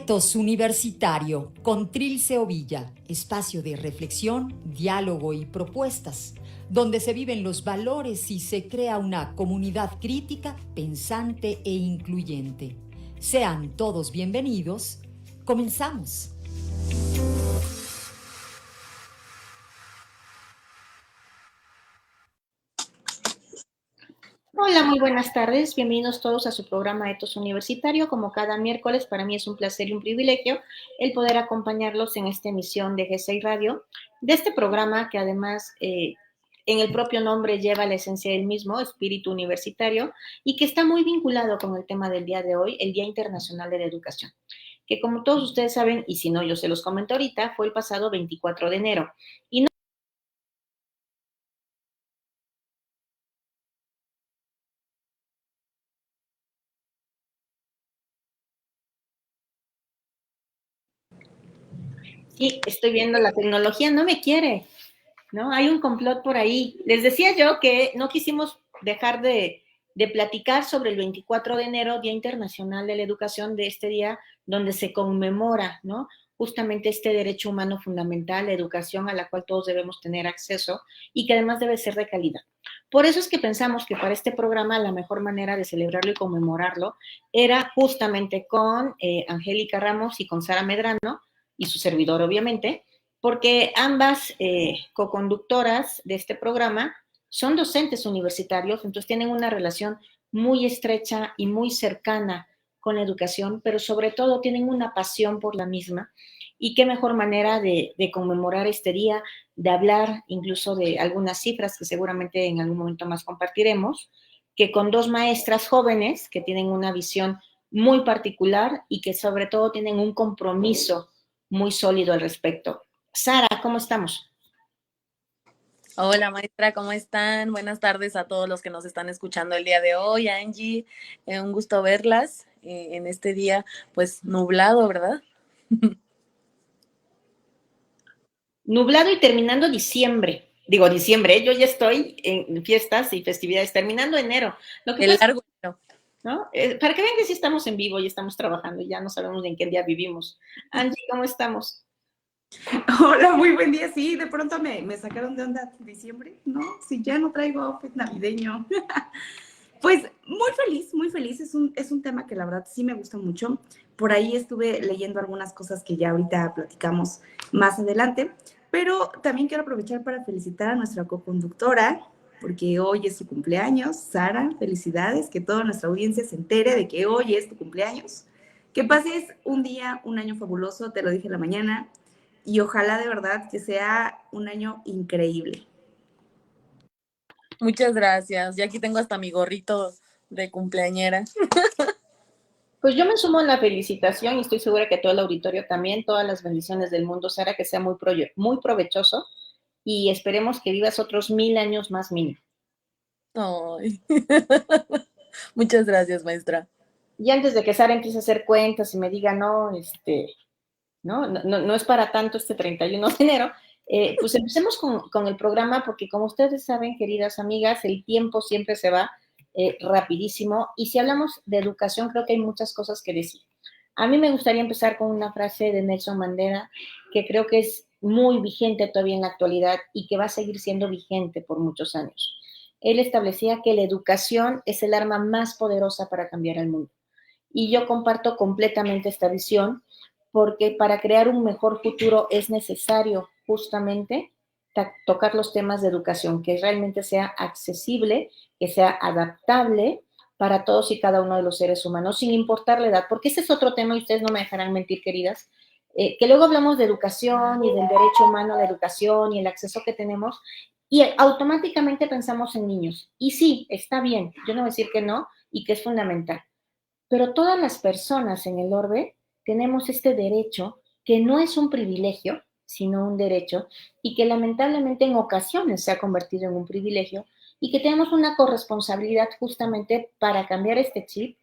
Etos Universitario con Trilce Ovilla, espacio de reflexión, diálogo y propuestas, donde se viven los valores y se crea una comunidad crítica, pensante e incluyente. Sean todos bienvenidos. Comenzamos. Hola, muy buenas tardes. Bienvenidos todos a su programa Etos Universitario. Como cada miércoles, para mí es un placer y un privilegio el poder acompañarlos en esta emisión de G6 Radio, de este programa que además en el propio nombre lleva la esencia del mismo, espíritu universitario, y que está muy vinculado con el tema del día de hoy, el Día Internacional de la Educación, que como todos ustedes saben, y si no yo se los comento ahorita, fue el pasado 24 de enero. Y no Sí, estoy viendo, la tecnología no me quiere, ¿no? Hay un complot por ahí. Les decía yo que no quisimos dejar de platicar sobre el 24 de enero, Día Internacional de la Educación, de este día donde se conmemora, ¿no? Justamente este derecho humano fundamental, la educación a la cual todos debemos tener acceso y que además debe ser de calidad. Por eso es que pensamos que para este programa la mejor manera de celebrarlo y conmemorarlo era justamente con Angélica Ramos y con Sara Medrano y su servidor, obviamente, porque ambas coconductoras de este programa son docentes universitarios, entonces tienen una relación muy estrecha y muy cercana con la educación, pero sobre todo tienen una pasión por la misma. Y qué mejor manera de conmemorar este día, de hablar incluso de algunas cifras que seguramente en algún momento más compartiremos, que con dos maestras jóvenes que tienen una visión muy particular y que sobre todo tienen un compromiso muy sólido al respecto. Sara, ¿cómo estamos? Hola maestra, ¿cómo están? Buenas tardes a todos los que nos están escuchando el día de hoy. Angie, un gusto verlas en este día, pues nublado, ¿verdad? Nublado y terminando diciembre. Digo diciembre, yo ya estoy en fiestas y festividades, terminando enero. Lo que El pasa, largo, ¿no? ¿no? Para que vean que sí estamos en vivo y estamos trabajando, ya no sabemos en qué día vivimos. Angie, ¿cómo estamos? Hola, muy buen día. Sí, de pronto me sacaron de onda diciembre, ¿no? Si ya no traigo outfit navideño. Pues muy feliz. Es un tema que la verdad sí me gusta mucho. Por ahí estuve leyendo algunas cosas que ya ahorita platicamos más adelante, pero también quiero aprovechar para felicitar a nuestra coconductora, porque hoy es su cumpleaños. Sara, felicidades, que toda nuestra audiencia se entere de que hoy es tu cumpleaños. Que pases un día, un año fabuloso, te lo dije en la mañana, y ojalá de verdad que sea un año increíble. Muchas gracias. Ya aquí tengo hasta mi gorrito de cumpleañera. Pues yo me sumo a la felicitación y estoy segura que todo el auditorio también, todas las bendiciones del mundo, Sara, que sea muy provechoso y esperemos que vivas otros 1000 años más mínimo. Ay. Muchas gracias, maestra. Y antes de que Sara empiece a hacer cuentas y me diga, no, no es para tanto este 31 de enero, pues empecemos con el programa porque como ustedes saben, queridas amigas, el tiempo siempre se va rapidísimo y si hablamos de educación creo que hay muchas cosas que decir. A mí me gustaría empezar con una frase de Nelson Mandela que creo que es muy vigente todavía en la actualidad y que va a seguir siendo vigente por muchos años. Él establecía que la educación es el arma más poderosa para cambiar el mundo. Y yo comparto completamente esta visión porque para crear un mejor futuro es necesario justamente tocar los temas de educación, que realmente sea accesible, que sea adaptable para todos y cada uno de los seres humanos, sin importar la edad, porque ese es otro tema y ustedes no me dejarán mentir, queridas, que luego hablamos de educación y del derecho humano a la educación y el acceso que tenemos y automáticamente pensamos en niños. Y sí, está bien, yo no voy a decir que no y que es fundamental, pero todas las personas en el orbe tenemos este derecho que no es un privilegio, sino un derecho, y que lamentablemente en ocasiones se ha convertido en un privilegio, y que tenemos una corresponsabilidad justamente para cambiar este chip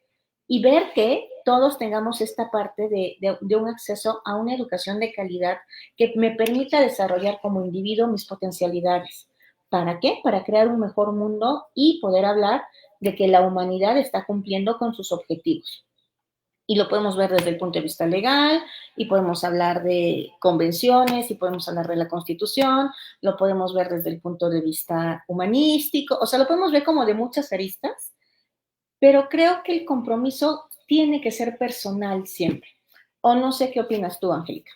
y ver que todos tengamos esta parte de un acceso a una educación de calidad que me permita desarrollar como individuo mis potencialidades. ¿Para qué? Para crear un mejor mundo y poder hablar de que la humanidad está cumpliendo con sus objetivos. Y lo podemos ver desde el punto de vista legal, y podemos hablar de convenciones, y podemos hablar de la Constitución, lo podemos ver desde el punto de vista humanístico, o sea, lo podemos ver como de muchas aristas, pero creo que el compromiso tiene que ser personal siempre. O no sé qué opinas tú, Angélica.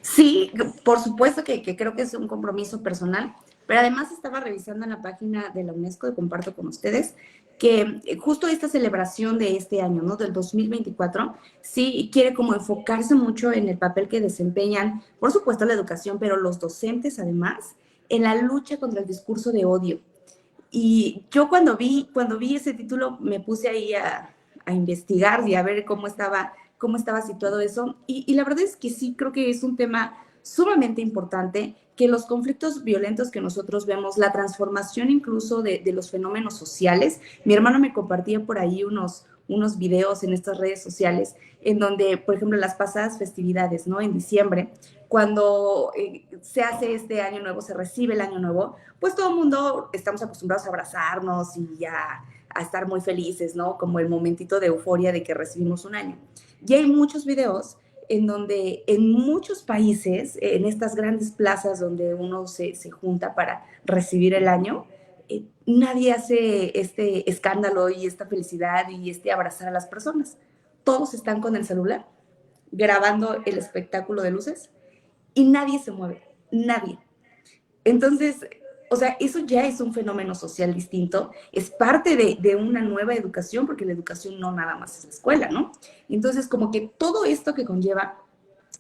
Sí, por supuesto que creo que es un compromiso personal, pero además estaba revisando en la página de la UNESCO, y comparto con ustedes, que justo esta celebración de este año, ¿no? Del 2024, sí quiere como enfocarse mucho en el papel que desempeñan, por supuesto, la educación, pero los docentes además, en la lucha contra el discurso de odio. Y yo cuando vi ese título me puse ahí a investigar y a ver cómo estaba situado eso. Y la verdad es que sí creo que es un tema sumamente importante, que los conflictos violentos que nosotros vemos, la transformación incluso de los fenómenos sociales. Mi hermano me compartía por ahí unos videos en estas redes sociales en donde, por ejemplo, las pasadas festividades, ¿no? En diciembre, cuando se hace este año nuevo, se recibe el año nuevo, pues todo el mundo estamos acostumbrados a abrazarnos y a estar muy felices, ¿no? Como el momentito de euforia de que recibimos un año. Y hay muchos videos en donde en muchos países, en estas grandes plazas donde uno se junta para recibir el año, nadie hace este escándalo y esta felicidad y este abrazar a las personas. Todos están con el celular grabando el espectáculo de luces y nadie se mueve, nadie. Entonces, o sea, eso ya es un fenómeno social distinto, es parte de una nueva educación, porque la educación no nada más es la escuela, ¿no? Entonces, como que todo esto que conlleva,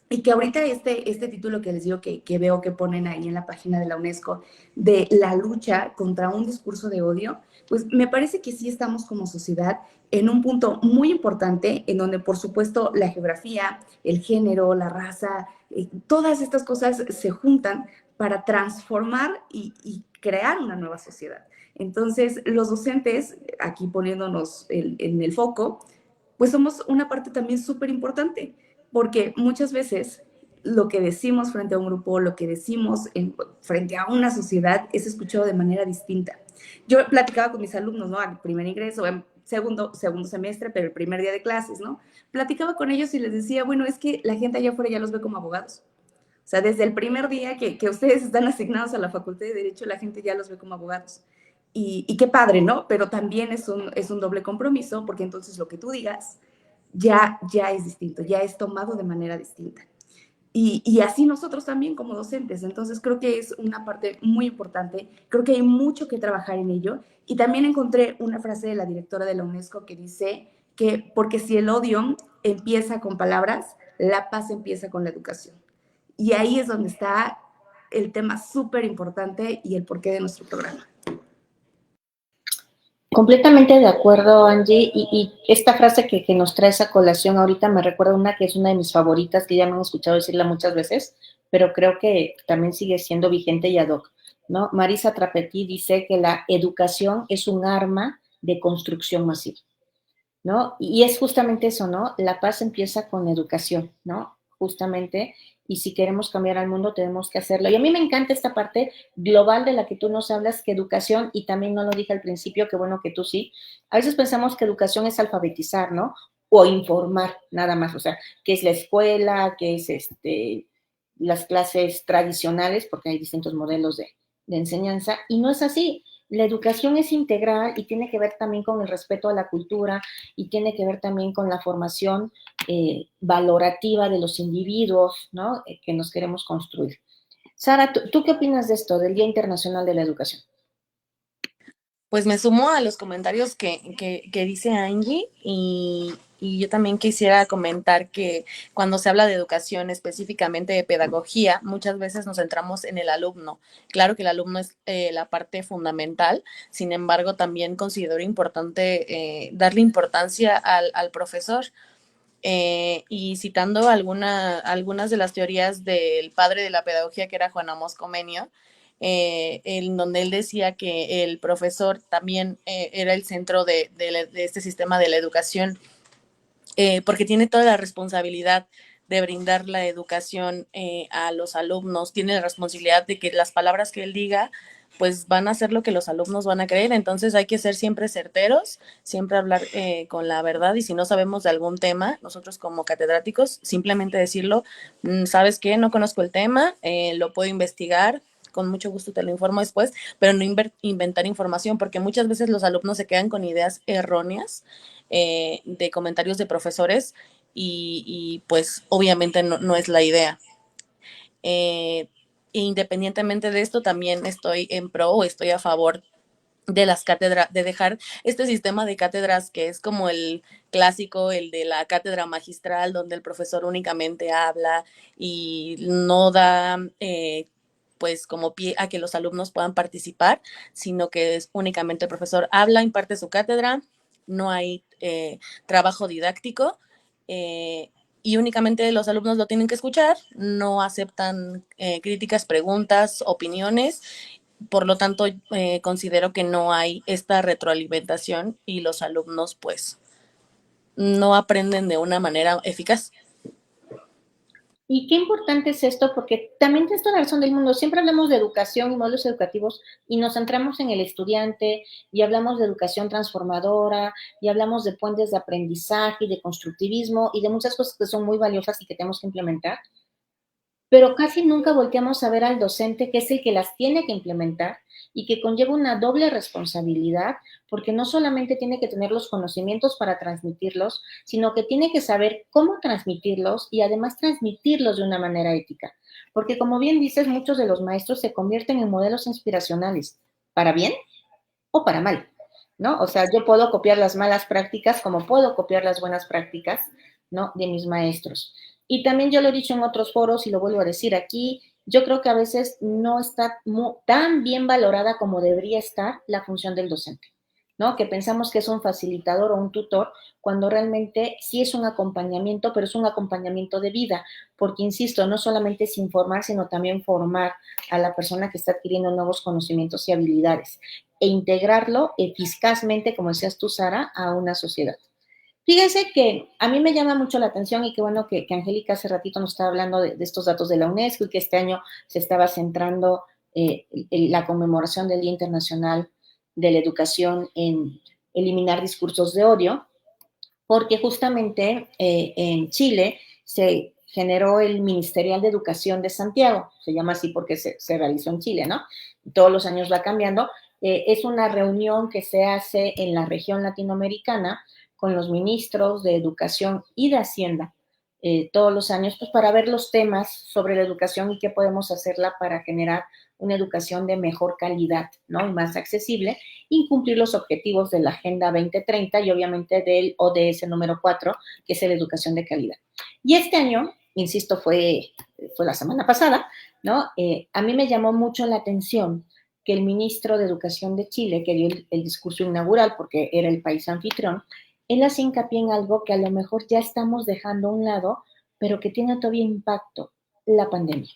y que ahorita este título que les digo que veo que ponen ahí en la página de la UNESCO, de la lucha contra un discurso de odio, pues me parece que sí estamos como sociedad en un punto muy importante, en donde por supuesto la geografía, el género, la raza, todas estas cosas se juntan para transformar y crear una nueva sociedad. Entonces, los docentes, aquí poniéndonos en el foco, pues somos una parte también súper importante, porque muchas veces lo que decimos frente a un grupo, lo que decimos frente a una sociedad es escuchado de manera distinta. Yo platicaba con mis alumnos, ¿no? Al primer ingreso, en segundo semestre, pero el primer día de clases, ¿no? Platicaba con ellos y les decía, bueno, es que la gente allá afuera ya los ve como abogados. O sea, desde el primer día que ustedes están asignados a la Facultad de Derecho, la gente ya los ve como abogados. Y qué padre, ¿no? Pero también es un doble compromiso, porque entonces lo que tú digas ya es distinto, ya es tomado de manera distinta. Y así nosotros también como docentes. Entonces creo que es una parte muy importante, creo que hay mucho que trabajar en ello. Y también encontré una frase de la directora de la UNESCO que dice que porque si el odio empieza con palabras, la paz empieza con la educación. Y ahí es donde está el tema súper importante y el porqué de nuestro programa. Completamente de acuerdo, Angie, y esta frase que nos trae esa colación ahorita me recuerda una que es una de mis favoritas, que ya me han escuchado decirla muchas veces, pero creo que también sigue siendo vigente y ad hoc, ¿no? Marisa Trapetí dice que la educación es un arma de construcción masiva, ¿no? Y es justamente eso, ¿no? La paz empieza con educación, ¿no? Justamente, y si queremos cambiar al mundo tenemos que hacerlo. Y a mí me encanta esta parte global de la que tú nos hablas, que educación, y también no lo dije al principio, qué bueno que tú sí, a veces pensamos que educación es alfabetizar, ¿no? O informar, nada más, o sea, que es la escuela, que es las clases tradicionales, porque hay distintos modelos de enseñanza, y no es así. La educación es integral y tiene que ver también con el respeto a la cultura y tiene que ver también con la formación valorativa de los individuos, ¿no? Que nos queremos construir. Sara, ¿tú qué opinas de esto, del Día Internacional de la Educación? Pues me sumo a los comentarios que dice Angie y yo también quisiera comentar que cuando se habla de educación, específicamente de pedagogía, muchas veces nos centramos en el alumno. Claro que el alumno es la parte fundamental, sin embargo, también considero importante darle importancia al profesor. Y citando algunas de las teorías del padre de la pedagogía, que era Juan Amos Comenio, en donde él decía que el profesor también era el centro de este sistema de la educación, porque tiene toda la responsabilidad de brindar la educación a los alumnos, tiene la responsabilidad de que las palabras que él diga pues van a ser lo que los alumnos van a creer. Entonces hay que ser siempre certeros, siempre hablar con la verdad, y si no sabemos de algún tema, nosotros como catedráticos, simplemente decirlo, ¿sabes qué? No conozco el tema, lo puedo investigar, con mucho gusto te lo informo después, pero no inventar información, porque muchas veces los alumnos se quedan con ideas erróneas de comentarios de profesores y pues obviamente no es la idea. Independientemente de esto, también estoy en pro o estoy a favor de las cátedras, de dejar este sistema de cátedras que es como el clásico, el de la cátedra magistral, donde el profesor únicamente habla y no da pues como pie a que los alumnos puedan participar, sino que es únicamente el profesor habla, imparte su cátedra, no hay trabajo didáctico, y únicamente los alumnos lo tienen que escuchar, no aceptan críticas, preguntas, opiniones. Por lo tanto, considero que no hay esta retroalimentación y los alumnos pues no aprenden de una manera eficaz. Y qué importante es esto, porque también tienes toda la razón del mundo. Siempre hablamos de educación y modelos educativos y nos centramos en el estudiante y hablamos de educación transformadora y hablamos de puentes de aprendizaje y de constructivismo y de muchas cosas que son muy valiosas y que tenemos que implementar. Pero casi nunca volteamos a ver al docente, que es el que las tiene que implementar y que conlleva una doble responsabilidad, porque no solamente tiene que tener los conocimientos para transmitirlos, sino que tiene que saber cómo transmitirlos y además transmitirlos de una manera ética. Porque como bien dices, muchos de los maestros se convierten en modelos inspiracionales, para bien o para mal, ¿no? O sea, yo puedo copiar las malas prácticas como puedo copiar las buenas prácticas, ¿no? De mis maestros. Y también yo lo he dicho en otros foros y lo vuelvo a decir aquí, yo creo que a veces no está tan bien valorada como debería estar la función del docente, ¿no? Que pensamos que es un facilitador o un tutor, cuando realmente sí es un acompañamiento, pero es un acompañamiento de vida, porque insisto, no solamente es informar, sino también formar a la persona que está adquiriendo nuevos conocimientos y habilidades e integrarlo eficazmente, como decías tú, Sara, a una sociedad. Fíjense que a mí me llama mucho la atención y qué bueno que Angélica hace ratito nos estaba hablando de estos datos de la UNESCO y que este año se estaba centrando la conmemoración del Día Internacional de la Educación en eliminar discursos de odio, porque justamente en Chile se generó el Ministerial de Educación de Santiago, se llama así porque se realizó en Chile, ¿no? Todos los años va cambiando. Es una reunión que se hace en la región latinoamericana con los ministros de Educación y de Hacienda todos los años, pues para ver los temas sobre la educación y qué podemos hacerla para generar una educación de mejor calidad, ¿no? Y más accesible, y cumplir los objetivos de la Agenda 2030 y obviamente del ODS número 4, que es la educación de calidad. Y este año, insisto, fue la semana pasada, ¿no? A mí me llamó mucho la atención que el ministro de Educación de Chile, que dio el discurso inaugural porque era el país anfitrión, él hace hincapié en algo que a lo mejor ya estamos dejando a un lado, pero que tiene todavía impacto, la pandemia,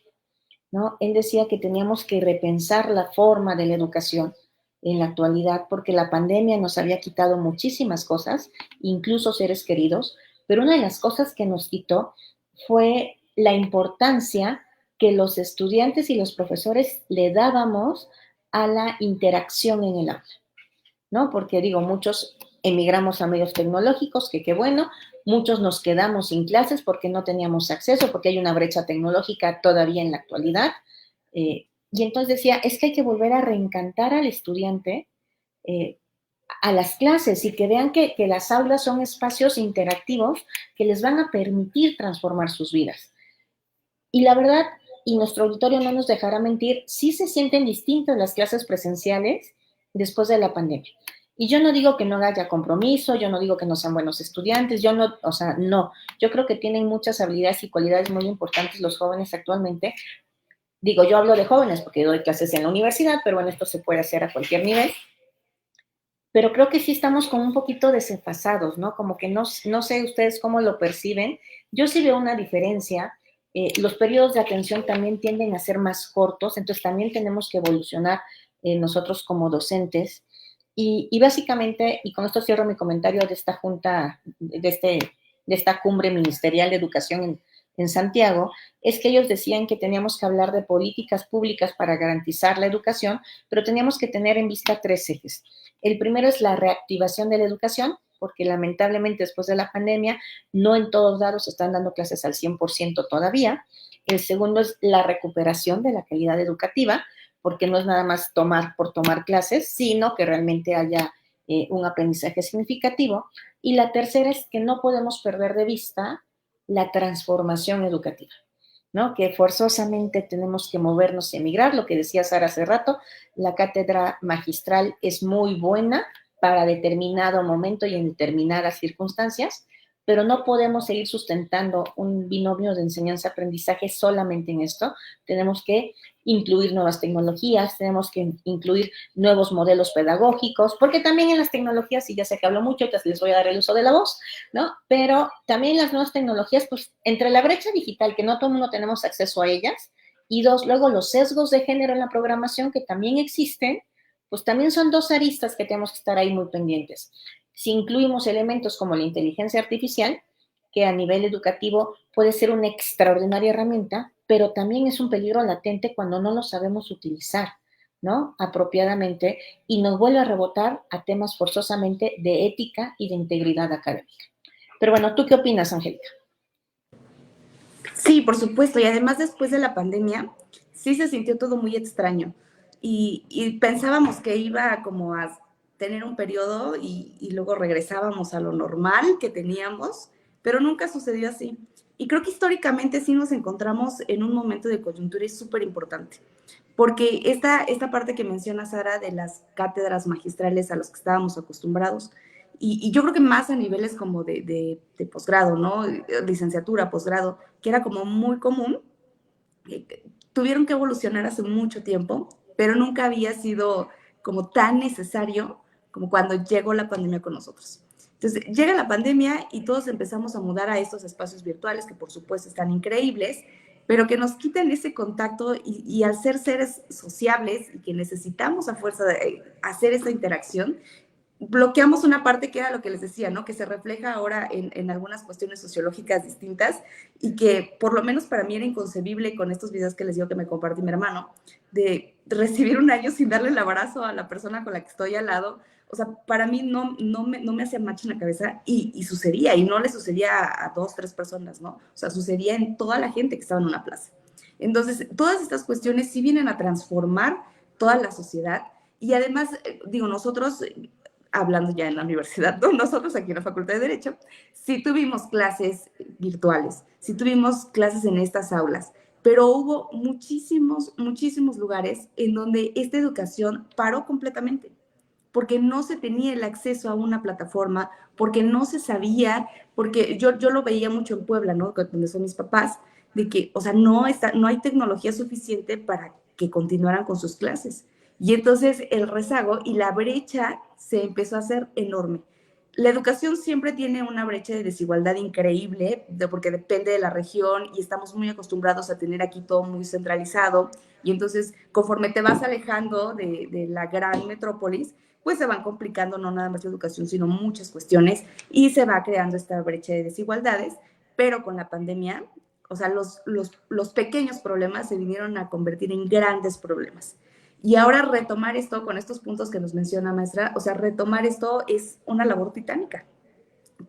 ¿no? Él decía que teníamos que repensar la forma de la educación en la actualidad, porque la pandemia nos había quitado muchísimas cosas, incluso seres queridos, pero una de las cosas que nos quitó fue la importancia que los estudiantes y los profesores le dábamos a la interacción en el aula, ¿no? Porque digo, muchos emigramos a medios tecnológicos, que qué bueno, muchos nos quedamos sin clases porque no teníamos acceso, porque hay una brecha tecnológica todavía en la actualidad. Y entonces decía, es que hay que volver a reencantar al estudiante a las clases y que vean que las aulas son espacios interactivos que les van a permitir transformar sus vidas. Y la verdad, y nuestro auditorio no nos dejará mentir, sí se sienten distintas las clases presenciales después de la pandemia. Y yo no digo que no haya compromiso, yo no digo que no sean buenos estudiantes, yo no, o sea, no. Yo creo que tienen muchas habilidades y cualidades muy importantes los jóvenes actualmente. Digo, yo hablo de jóvenes porque doy clases en la universidad, pero bueno, esto se puede hacer a cualquier nivel. Pero creo que sí estamos como un poquito desfasados, ¿no? Como que no sé ustedes cómo lo perciben. Yo sí veo una diferencia. Los periodos de atención también tienden a ser más cortos, entonces también tenemos que evolucionar nosotros como docentes. Y básicamente, y con esto cierro mi comentario de esta junta, de esta cumbre ministerial de educación en Santiago, es que ellos decían que teníamos que hablar de políticas públicas para garantizar la educación, pero teníamos que tener en vista 3 ejes. El primero es la reactivación de la educación, porque lamentablemente después de la pandemia no en todos lados se están dando clases al 100% todavía. El segundo es la recuperación de la calidad educativa, porque no es nada más tomar por tomar clases, sino que realmente haya un aprendizaje significativo. Y la tercera es que no podemos perder de vista la transformación educativa, ¿no? Que forzosamente tenemos que movernos y emigrar. Lo que decía Sara hace rato, la cátedra magistral es muy buena para determinado momento y en determinadas circunstancias, pero no podemos seguir sustentando un binomio de enseñanza-aprendizaje solamente en esto. Tenemos que incluir nuevas tecnologías, tenemos que incluir nuevos modelos pedagógicos, porque también en las tecnologías, y ya sé que hablo mucho, entonces les voy a dar el uso de la voz, ¿no? Pero también las nuevas tecnologías, pues entre la brecha digital, que no todo el mundo tenemos acceso a ellas, y dos, luego los sesgos de género en la programación que también existen, pues también son 2 aristas que tenemos que estar ahí muy pendientes. Si incluimos elementos como la inteligencia artificial, que a nivel educativo puede ser una extraordinaria herramienta, pero también es un peligro latente cuando no lo sabemos utilizar, ¿no? Apropiadamente, y nos vuelve a rebotar a temas forzosamente de ética y de integridad académica. Pero bueno, ¿tú qué opinas, Angélica? Sí, por supuesto. Y además después de la pandemia, sí se sintió todo muy extraño. Y pensábamos que iba como a tener un periodo y luego regresábamos a lo normal que teníamos, pero nunca sucedió así. Y creo que históricamente sí nos encontramos en un momento de coyuntura y súper importante. Porque esta parte que menciona Sara de las cátedras magistrales a las que estábamos acostumbrados, y yo creo que más a niveles como de posgrado, ¿no? Licenciatura, posgrado, que era como muy común, tuvieron que evolucionar hace mucho tiempo, pero nunca había sido como tan necesario como cuando llegó la pandemia con nosotros. Entonces, llega la pandemia y todos empezamos a mudar a estos espacios virtuales que por supuesto están increíbles, pero que nos quitan ese contacto y al ser seres sociables y que necesitamos a fuerza de hacer esa interacción, bloqueamos una parte que era lo que les decía, ¿no? Que se refleja ahora en algunas cuestiones sociológicas distintas y que por lo menos para mí era inconcebible con estos videos que les digo que me compartí mi hermano, de recibir un año sin darle el abrazo a la persona con la que estoy al lado. O sea, para mí no me hacía match en la cabeza y sucedía, y no le sucedía a 2, 3 personas, ¿no? O sea, sucedía en toda la gente que estaba en una plaza. Entonces, todas estas cuestiones sí vienen a transformar toda la sociedad y además, digo, nosotros hablando ya en la universidad, ¿no? Nosotros aquí en la Facultad de Derecho, sí tuvimos clases virtuales, sí tuvimos clases en estas aulas, pero hubo muchísimos lugares en donde esta educación paró completamente, porque no se tenía el acceso a una plataforma, porque no se sabía, porque yo lo veía mucho en Puebla, ¿no? Donde son mis papás, de que, o sea, no hay tecnología suficiente para que continuaran con sus clases. Y entonces el rezago y la brecha se empezó a hacer enorme. La educación siempre tiene una brecha de desigualdad increíble, porque depende de la región y estamos muy acostumbrados a tener aquí todo muy centralizado. Y entonces, conforme te vas alejando de la gran metrópolis, pues se van complicando no nada más la educación, sino muchas cuestiones y se va creando esta brecha de desigualdades. Pero con la pandemia, o sea, los pequeños problemas se vinieron a convertir en grandes problemas. Y ahora retomar esto con estos puntos que nos menciona maestra, o sea, retomar esto es una labor titánica,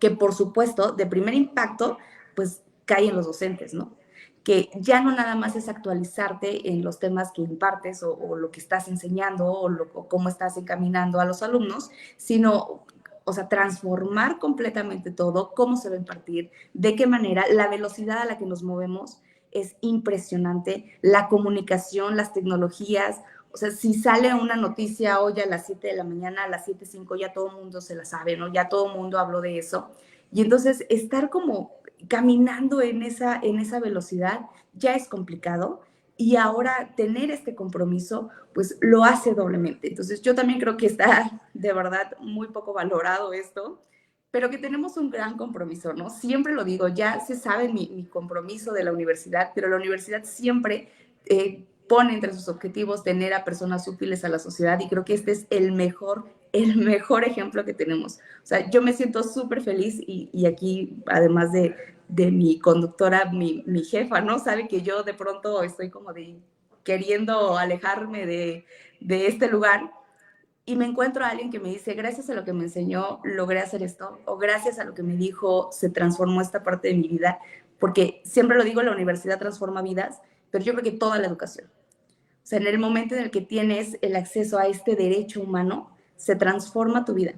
que por supuesto, de primer impacto, pues cae en los docentes, ¿no? Que ya no nada más es actualizarte en los temas que impartes o lo que estás enseñando o cómo estás encaminando a los alumnos, sino, o sea, transformar completamente todo, cómo se va a impartir, de qué manera, la velocidad a la que nos movemos es impresionante, la comunicación, las tecnologías. O sea, si sale una noticia hoy a las 7 de la mañana, a las 7:05, ya todo el mundo se la sabe, ¿no? Ya todo el mundo habló de eso. Y entonces estar como caminando en esa velocidad ya es complicado y ahora tener este compromiso, pues lo hace doblemente. Entonces yo también creo que está de verdad muy poco valorado esto, pero que tenemos un gran compromiso, ¿no? Siempre lo digo, ya se sabe mi compromiso de la universidad, pero la universidad siempre pone entre sus objetivos tener a personas útiles a la sociedad y creo que este es el mejor ejemplo que tenemos. O sea, yo me siento súper feliz y aquí, además de de mi conductora, mi jefa, ¿no? Sabe que yo de pronto estoy como de queriendo alejarme de este lugar y me encuentro a alguien que me dice, gracias a lo que me enseñó, logré hacer esto, o gracias a lo que me dijo, se transformó esta parte de mi vida, porque siempre lo digo, la universidad transforma vidas, pero yo creo que toda la educación. O sea, en el momento en el que tienes el acceso a este derecho humano, se transforma tu vida.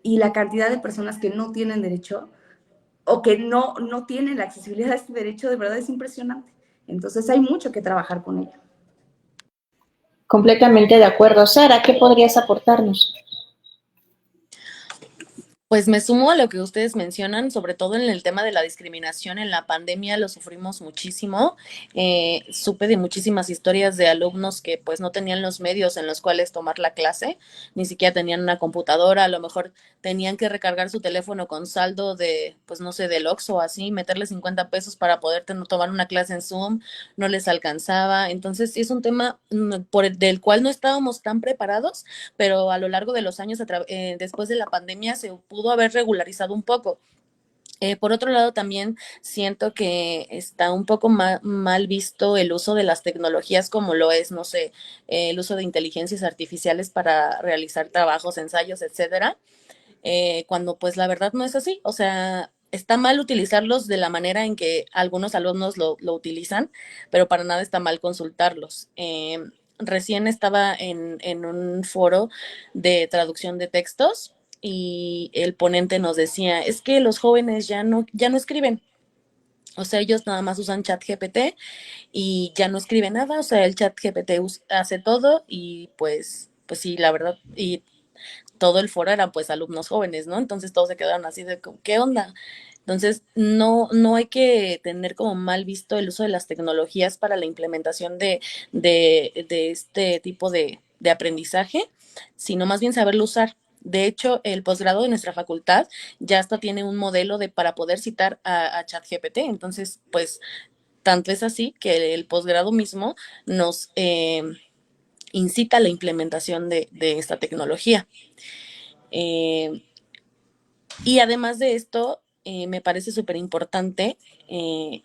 Y la cantidad de personas que no tienen derecho o que no tienen la accesibilidad a este derecho, de verdad es impresionante. Entonces hay mucho que trabajar con ello. Completamente de acuerdo. Sara, ¿qué podrías aportarnos? Pues me sumo a lo que ustedes mencionan, sobre todo en el tema de la discriminación. En la pandemia lo sufrimos muchísimo. Supe de muchísimas historias de alumnos que pues no tenían los medios en los cuales tomar la clase, ni siquiera tenían una computadora, a lo mejor tenían que recargar su teléfono con saldo de, pues no sé, del Oxxo o así, meterle 50 pesos para poder tomar una clase en Zoom, no les alcanzaba. Entonces sí es un tema del cual no estábamos tan preparados, pero a lo largo de los años, después de la pandemia, se pudo haber regularizado un poco. Por otro lado, también siento que está un poco mal visto el uso de las tecnologías como lo es, no sé, el uso de inteligencias artificiales para realizar trabajos, ensayos, etcétera, cuando pues la verdad no es así. O sea, está mal utilizarlos de la manera en que algunos alumnos lo utilizan, pero para nada está mal consultarlos. Recién estaba en un foro de traducción de textos y el ponente nos decía, es que los jóvenes ya no escriben. O sea, ellos nada más usan ChatGPT y ya no escriben nada. O sea, el ChatGPT hace todo y pues sí, la verdad, y todo el foro eran pues alumnos jóvenes, ¿no? Entonces todos se quedaron así de, ¿qué onda? Entonces, no hay que tener como mal visto el uso de las tecnologías para la implementación de este tipo de aprendizaje, sino más bien saberlo usar. De hecho, el posgrado de nuestra facultad ya hasta tiene un modelo para poder citar a ChatGPT. Entonces, pues, tanto es así que el posgrado mismo nos incita a la implementación de esta tecnología. Y además de esto, me parece súper importante, y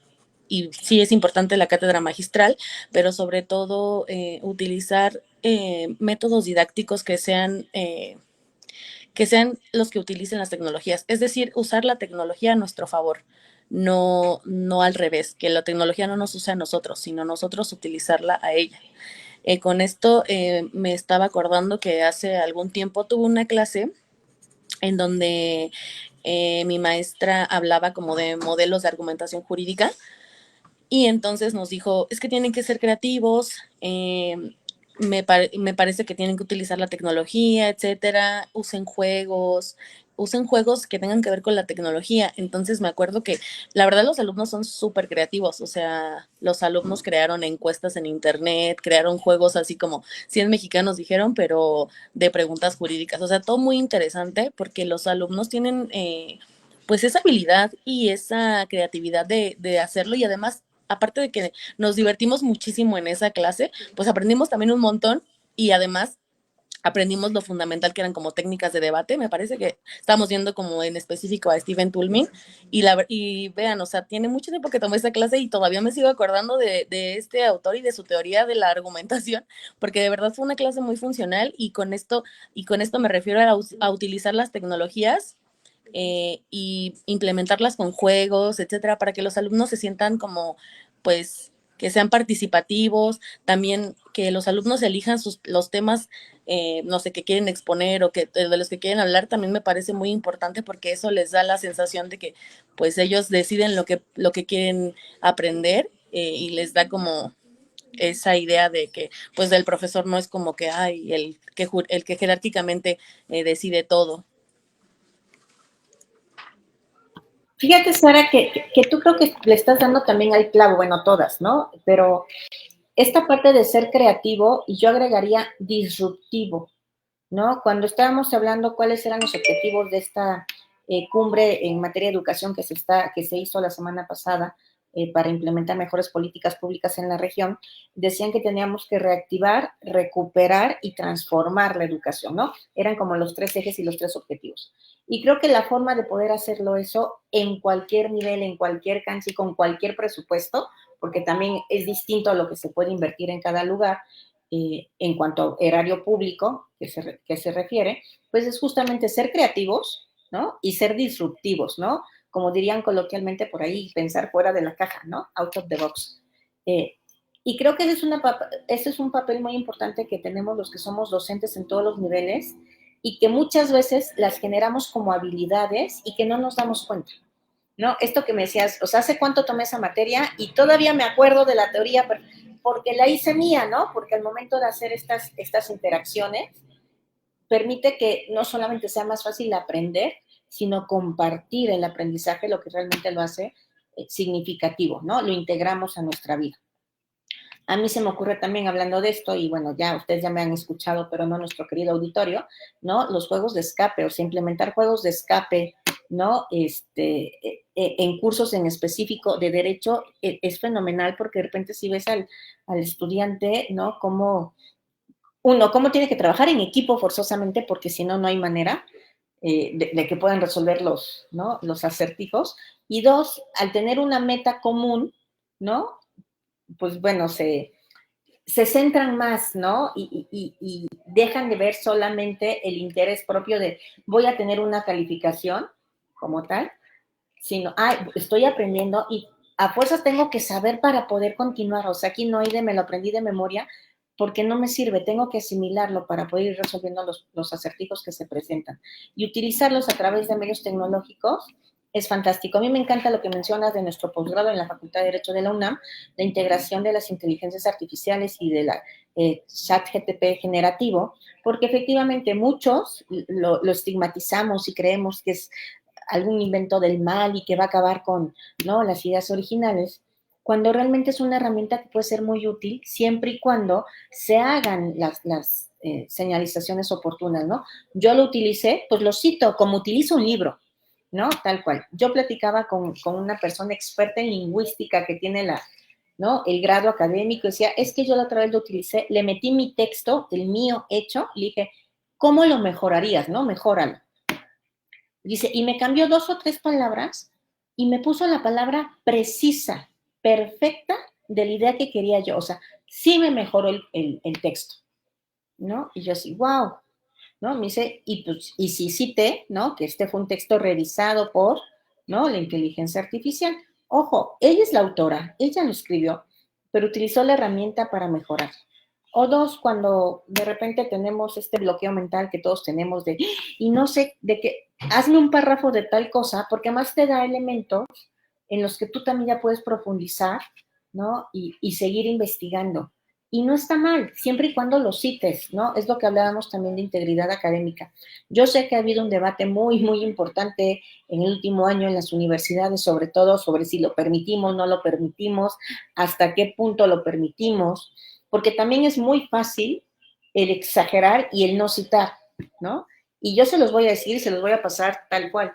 sí es importante la cátedra magistral, pero sobre todo utilizar métodos didácticos que sean los que utilicen las tecnologías, es decir, usar la tecnología a nuestro favor, no al revés, que la tecnología no nos use a nosotros, sino nosotros utilizarla a ella. Con esto me estaba acordando que hace algún tiempo tuve una clase en donde mi maestra hablaba como de modelos de argumentación jurídica y entonces nos dijo, es que tienen que ser creativos, me parece que tienen que utilizar la tecnología, etcétera, usen juegos que tengan que ver con la tecnología. Entonces me acuerdo que la verdad los alumnos son súper creativos, o sea, los alumnos crearon encuestas en internet, crearon juegos así como 100 mexicanos dijeron, pero de preguntas jurídicas, o sea, todo muy interesante porque los alumnos tienen pues esa habilidad y esa creatividad de hacerlo y además aparte de que nos divertimos muchísimo en esa clase, pues aprendimos también un montón y además aprendimos lo fundamental que eran como técnicas de debate. Me parece que estamos viendo como en específico a Stephen Toulmin y vean, o sea, tiene mucho tiempo que tomé esa clase y todavía me sigo acordando de este autor y de su teoría de la argumentación, porque de verdad fue una clase muy funcional y con esto me refiero a utilizar las tecnologías y implementarlas con juegos, etcétera, para que los alumnos se sientan como, pues, que sean participativos, también que los alumnos elijan los temas, no sé, que quieren exponer o que de los que quieren hablar, también me parece muy importante porque eso les da la sensación de que, pues, ellos deciden lo que quieren aprender y les da como esa idea de que, pues, el profesor no es como que, ay, el que jerárquicamente decide todo. Fíjate, Sara, que tú creo que le estás dando también al clavo, bueno, todas, ¿no? Pero esta parte de ser creativo, y yo agregaría disruptivo, ¿no? Cuando estábamos hablando cuáles eran los objetivos de esta cumbre en materia de educación que se hizo la semana pasada, para implementar mejores políticas públicas en la región, decían que teníamos que reactivar, recuperar y transformar la educación, ¿no? Eran como los 3 ejes y los 3 objetivos. Y creo que la forma de poder hacerlo eso en cualquier nivel, en cualquier cancha y con cualquier presupuesto, porque también es distinto a lo que se puede invertir en cada lugar, en cuanto a erario público que se refiere, pues es justamente ser creativos, ¿no? Y ser disruptivos, ¿no? Como dirían coloquialmente por ahí, pensar fuera de la caja, ¿no? Out of the box. Y creo que ese es un papel muy importante que tenemos los que somos docentes en todos los niveles y que muchas veces las generamos como habilidades y que no nos damos cuenta, ¿no? Esto que me decías, o sea, ¿hace cuánto tomé esa materia? Y todavía me acuerdo de la teoría porque la hice mía, ¿no? Porque al momento de hacer estas interacciones permite que no solamente sea más fácil aprender, sino compartir el aprendizaje, lo que realmente lo hace significativo, ¿no? Lo integramos a nuestra vida. A mí se me ocurre también, hablando de esto, y bueno, ya ustedes ya me han escuchado, pero no nuestro querido auditorio, ¿no? Los juegos de escape, o sea, implementar juegos de escape, ¿no? En cursos en específico de derecho es fenomenal porque de repente si ves al estudiante, ¿no? Cómo tiene que trabajar en equipo forzosamente, porque si no, no hay manera de que puedan resolver ¿no? los acertijos. Y 2, al tener una meta común, ¿no? Pues bueno, se centran más, ¿no? Y dejan de ver solamente el interés propio de voy a tener una calificación como tal, sino, estoy aprendiendo y a fuerzas tengo que saber para poder continuar. O sea, aquí no hay me lo aprendí de memoria porque no me sirve, tengo que asimilarlo para poder ir resolviendo los acertijos que se presentan. Y utilizarlos a través de medios tecnológicos es fantástico. A mí me encanta lo que mencionas de nuestro posgrado en la Facultad de Derecho de la UNAM, la integración de las inteligencias artificiales y de la ChatGPT generativo, porque efectivamente muchos lo estigmatizamos y creemos que es algún invento del mal y que va a acabar con, ¿no?, las ideas originales, cuando realmente es una herramienta que puede ser muy útil siempre y cuando se hagan las señalizaciones oportunas, ¿no? Yo lo utilicé, pues lo cito, como utilizo un libro, ¿no? Tal cual. Yo platicaba con una persona experta en lingüística que tiene ¿no?, el grado académico, y decía, es que yo la otra vez lo utilicé, le metí mi texto, el mío hecho, le dije, ¿cómo lo mejorarías, no? Mejóralo. Dice, y me cambió 2 o 3 palabras y me puso la palabra precisa, perfecta de la idea que quería yo. O sea, sí me mejoró el texto, ¿no? Y yo así, wow, ¿no? Me dice, y sí cité, ¿no?, que este fue un texto revisado por, ¿no?, la inteligencia artificial. Ojo, ella es la autora, ella lo escribió, pero utilizó la herramienta para mejorar. O 2, cuando de repente tenemos este bloqueo mental que todos tenemos y no sé, de qué, hazme un párrafo de tal cosa, porque además te da elementos en los que tú también ya puedes profundizar, ¿no? Y seguir investigando. Y no está mal, siempre y cuando lo cites, ¿no? Es lo que hablábamos también de integridad académica. Yo sé que ha habido un debate muy, muy importante en el último año en las universidades, sobre todo sobre si lo permitimos, no lo permitimos, hasta qué punto lo permitimos, porque también es muy fácil el exagerar y el no citar, ¿no? Y yo se los voy a decir, se los voy a pasar tal cual.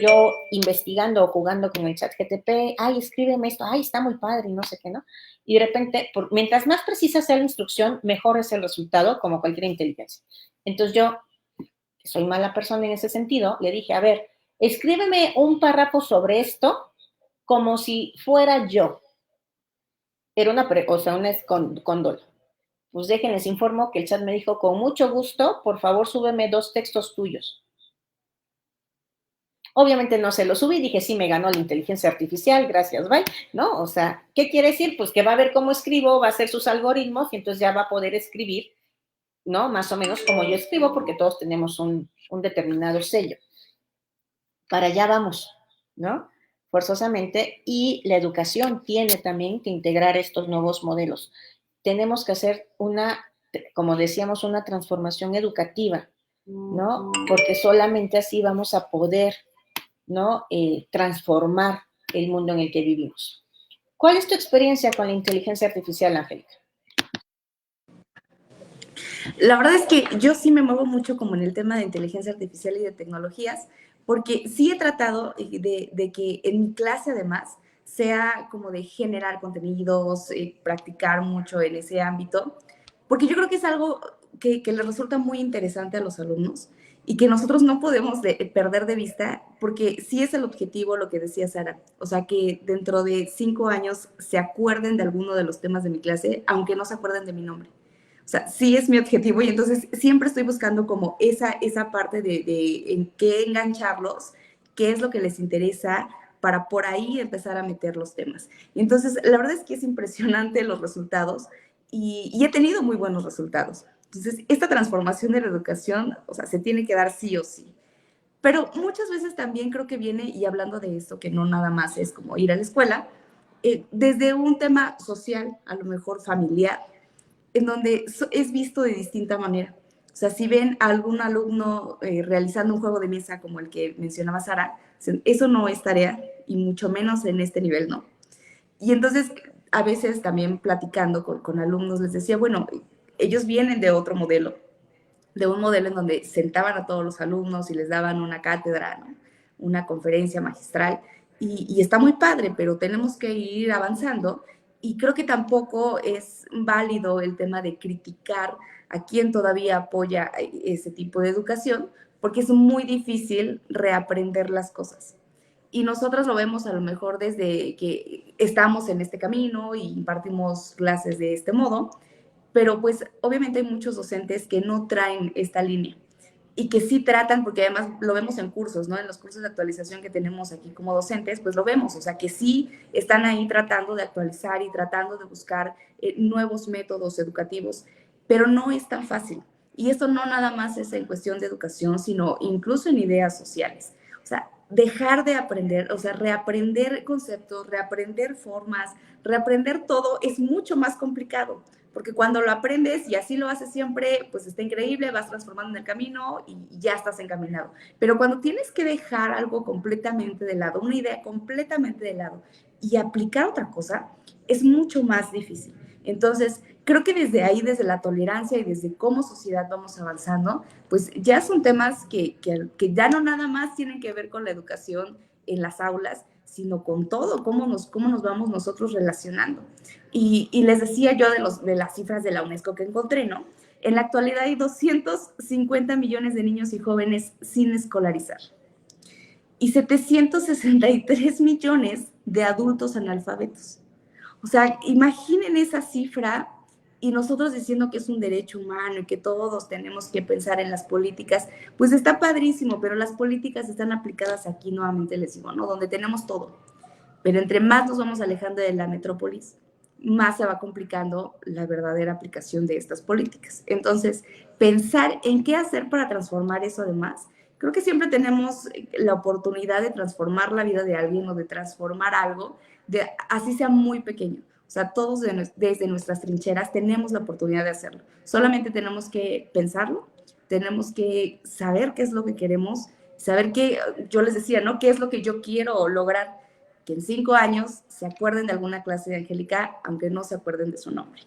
Yo investigando o jugando con el ChatGPT, escríbeme esto, está muy padre y no sé qué, ¿no? Y de repente, mientras más precisa sea la instrucción, mejor es el resultado, como cualquier inteligencia. Entonces yo, que soy mala persona en ese sentido, le dije, a ver, escríbeme un párrafo sobre esto como si fuera yo. Era una con dolo. Pues déjenles informo que el chat me dijo, con mucho gusto, por favor, súbeme 2 textos tuyos. Obviamente no se lo subí, dije, sí, me ganó la inteligencia artificial, gracias, bye, ¿no? O sea, ¿qué quiere decir? Pues que va a ver cómo escribo, va a hacer sus algoritmos y entonces ya va a poder escribir, ¿no? Más o menos como yo escribo, porque todos tenemos un determinado sello. Para allá vamos, ¿no? Forzosamente, y la educación tiene también que integrar estos nuevos modelos. Tenemos que hacer como decíamos, una transformación educativa, ¿no? Porque solamente así vamos a poder, ¿no?, transformar el mundo en el que vivimos. ¿Cuál es tu experiencia con la inteligencia artificial, Angélica? La verdad es que yo sí me muevo mucho como en el tema de inteligencia artificial y de tecnologías, porque sí he tratado de que en mi clase además sea como de generar contenidos, practicar mucho en ese ámbito, porque yo creo que es algo que les resulta muy interesante a los alumnos y que nosotros no podemos perder de vista, porque sí es el objetivo, lo que decía Sara, o sea, que dentro de 5 años se acuerden de alguno de los temas de mi clase, aunque no se acuerden de mi nombre. O sea, sí es mi objetivo y entonces siempre estoy buscando como esa parte de en qué engancharlos, qué es lo que les interesa para por ahí empezar a meter los temas. Y entonces, la verdad es que es impresionante los resultados y he tenido muy buenos resultados. Entonces, esta transformación de la educación, o sea, se tiene que dar sí o sí. Pero muchas veces también creo que viene, y hablando de esto, que no nada más es como ir a la escuela, desde un tema social, a lo mejor familiar, en donde es visto de distinta manera. O sea, si ven a algún alumno realizando un juego de mesa como el que mencionaba Sara, eso no es tarea, y mucho menos en este nivel, ¿no? Y entonces, a veces también platicando con alumnos, les decía, bueno, ellos vienen de otro modelo, de un modelo en donde sentaban a todos los alumnos y les daban una cátedra, ¿no? Una conferencia magistral, y está muy padre, pero tenemos que ir avanzando, y creo que tampoco es válido el tema de criticar a quien todavía apoya ese tipo de educación, porque es muy difícil reaprender las cosas. Y nosotros lo vemos a lo mejor desde que estamos en este camino y impartimos clases de este modo, pero pues obviamente hay muchos docentes que no traen esta línea y que sí tratan, porque además lo vemos en cursos, ¿no? En los cursos de actualización que tenemos aquí como docentes, pues lo vemos, o sea, que sí están ahí tratando de actualizar y tratando de buscar nuevos métodos educativos, pero no es tan fácil. Y esto no nada más es en cuestión de educación, sino incluso en ideas sociales. O sea, dejar de aprender, o sea, reaprender conceptos, reaprender formas, reaprender todo es mucho más complicado, porque cuando lo aprendes y así lo haces siempre, pues está increíble, vas transformando en el camino y ya estás encaminado. Pero cuando tienes que dejar algo completamente de lado, una idea completamente de lado y aplicar otra cosa, es mucho más difícil. Entonces, creo que desde ahí, desde la tolerancia y desde cómo sociedad vamos avanzando, pues ya son temas que ya no nada más tienen que ver con la educación en las aulas, sino con todo, cómo nos vamos nosotros relacionando. Y les decía yo de las cifras de la UNESCO que encontré, ¿no? En la actualidad hay 250 millones de niños y jóvenes sin escolarizar y 763 millones de adultos analfabetos. O sea, imaginen esa cifra y nosotros diciendo que es un derecho humano y que todos tenemos que pensar en las políticas, pues está padrísimo, pero las políticas están aplicadas aquí, nuevamente les digo, ¿no? Donde tenemos todo. Pero entre más nos vamos alejando de la metrópolis, más se va complicando la verdadera aplicación de estas políticas. Entonces, pensar en qué hacer para transformar eso además, creo que siempre tenemos la oportunidad de transformar la vida de alguien o de transformar algo, así sea muy pequeño. O sea, todos desde nuestras trincheras tenemos la oportunidad de hacerlo. Solamente tenemos que pensarlo, tenemos que saber qué es lo que queremos, saber qué, yo les decía, ¿no? ¿Qué es lo que yo quiero lograr? Que en 5 años se acuerden de alguna clase de Angélica, aunque no se acuerden de su nombre.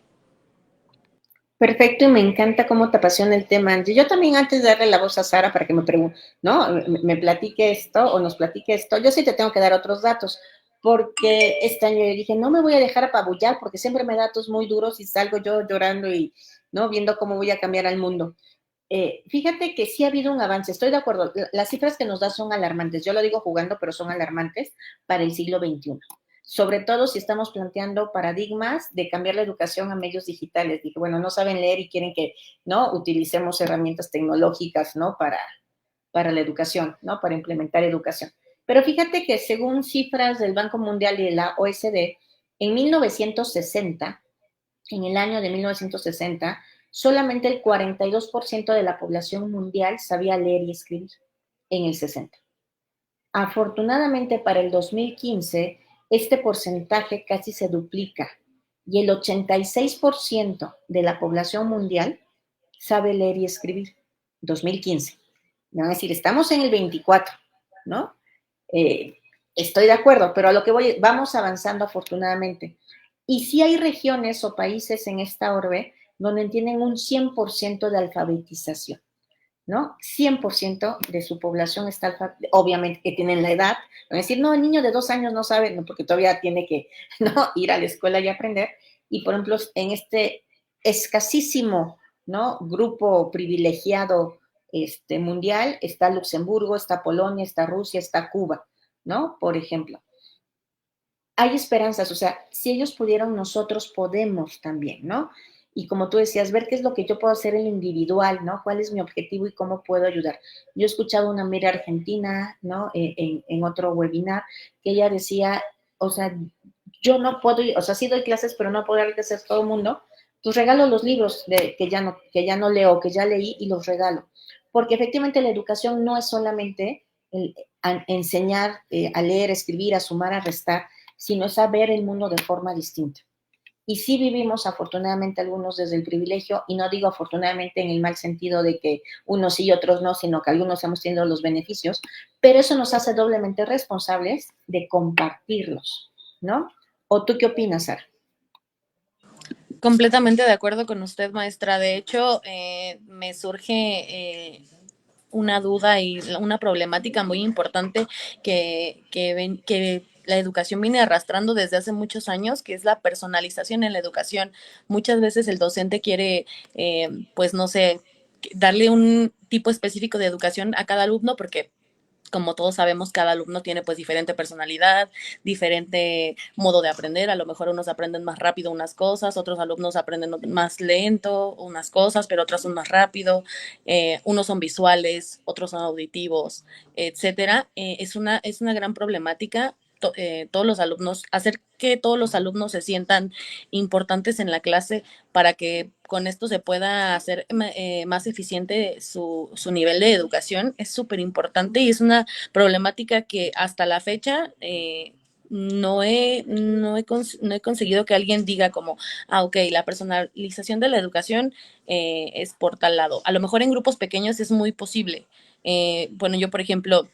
Perfecto, y me encanta cómo te apasiona el tema, Angie. Yo también, antes de darle la voz a Sara para que me pregunte, ¿no? Me platique esto o nos platique esto, yo sí te tengo que dar otros datos, porque este año yo dije, no me voy a dejar apabullar, porque siempre me da datos muy duros y salgo yo llorando y, ¿no? Viendo cómo voy a cambiar al mundo. Fíjate que sí ha habido un avance, estoy de acuerdo, las cifras que nos da son alarmantes, yo lo digo jugando, pero son alarmantes para el siglo XXI. Sobre todo si estamos planteando paradigmas de cambiar la educación a medios digitales. Dije, bueno, no saben leer y quieren que, ¿no? Utilicemos herramientas tecnológicas, ¿no? Para la educación, ¿no? Para implementar educación. Pero fíjate que según cifras del Banco Mundial y de la OECD, en 1960, en el año de 1960, solamente el 42% de la población mundial sabía leer y escribir en el 60. Afortunadamente para el 2015, este porcentaje casi se duplica y el 86% de la población mundial sabe leer y escribir. 2015. Me van a decir, estamos en el 24, ¿no? Estoy de acuerdo, pero a lo que voy, vamos avanzando afortunadamente. Y sí hay regiones o países en esta orbe donde tienen un 100% de alfabetización. ¿no? 100% de su población está obviamente que tienen la edad, van a decir, no, el niño de 2 años no sabe, no, porque todavía tiene que, ¿no?, ir a la escuela y aprender, y por ejemplo, en este escasísimo, ¿no?, grupo privilegiado mundial, está Luxemburgo, está Polonia, está Rusia, está Cuba, ¿no?, por ejemplo. Hay esperanzas, o sea, si ellos pudieron, nosotros podemos también, ¿no? Y como tú decías, ver qué es lo que yo puedo hacer en lo individual, ¿no? ¿Cuál es mi objetivo y cómo puedo ayudar? Yo he escuchado una amiga argentina, ¿no?, en otro webinar, que ella decía, o sea, yo no puedo, o sea, sí doy clases, pero no puedo dar clases a todo el mundo, pues regalo los libros que ya no leo, que ya leí, y los regalo. Porque efectivamente la educación no es solamente enseñar a leer, a escribir, a sumar, a restar, sino es a ver el mundo de forma distinta. Y sí vivimos, afortunadamente, algunos desde el privilegio, y no digo afortunadamente en el mal sentido de que unos sí y otros no, sino que algunos hemos tenido los beneficios, pero eso nos hace doblemente responsables de compartirlos, ¿no? ¿O tú qué opinas, Sara? Completamente de acuerdo con usted, maestra. De hecho, me surge una duda y una problemática muy importante que la educación viene arrastrando desde hace muchos años, que es la personalización en la educación. Muchas veces el docente quiere, pues no sé, darle un tipo específico de educación a cada alumno porque, como todos sabemos, cada alumno tiene pues diferente personalidad, diferente modo de aprender. A lo mejor unos aprenden más rápido unas cosas, otros alumnos aprenden más lento unas cosas, pero otras son más rápido. Unos son visuales, otros son auditivos, etcétera. Es una gran problemática. Todos los alumnos, hacer que todos los alumnos se sientan importantes en la clase para que con esto se pueda hacer más eficiente su nivel de educación es súper importante, y es una problemática que hasta la fecha no he conseguido que alguien diga como, ok, la personalización de la educación es por tal lado. A lo mejor en grupos pequeños es muy posible. Bueno, yo, por ejemplo,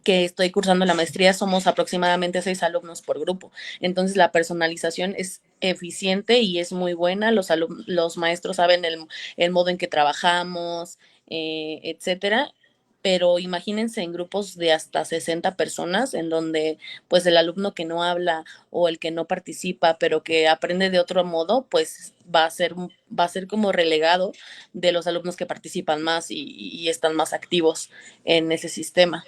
que estoy cursando la maestría, somos aproximadamente 6 alumnos por grupo. Entonces la personalización es eficiente y es muy buena. Los maestros saben el modo en que trabajamos, etcétera. Pero imagínense en grupos de hasta 60 personas, en donde pues el alumno que no habla o el que no participa, pero que aprende de otro modo, pues va a ser como relegado de los alumnos que participan más y están más activos en ese sistema.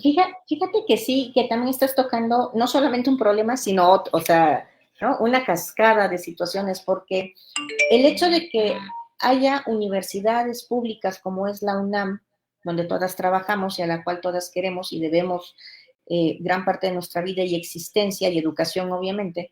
Fíjate que sí, que también estás tocando no solamente un problema, sino otro, o sea, ¿no?, una cascada de situaciones, porque el hecho de que haya universidades públicas como es la UNAM, donde todas trabajamos y a la cual todas queremos y debemos gran parte de nuestra vida y existencia y educación, obviamente,